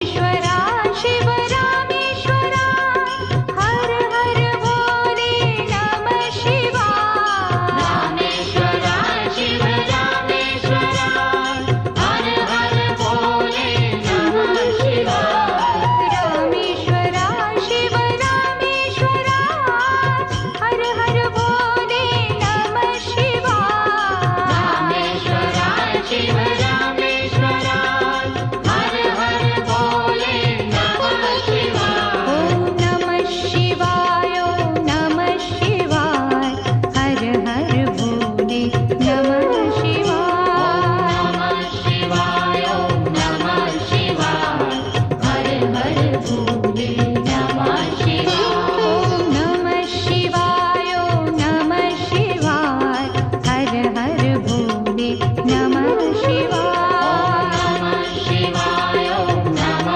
ईश्वरा शिव रामेश्वरा हर हर भोले नमः शिवाय रामेश्वरा शिव रामेश्वरा हर हर भोले नमः शिवाय रामेश्वरा शिव रामेश्वरा हर हर भोले नमः शिवाय रामेश्वरा शिव रामेश्वरा हर हर भोले नमः शिवाय ओम नमः शिवाय ओम नमः शिवाय हर हर भोले नमः शिवाय ओम नमः शिवाय ओम नमः शिवाय हर हर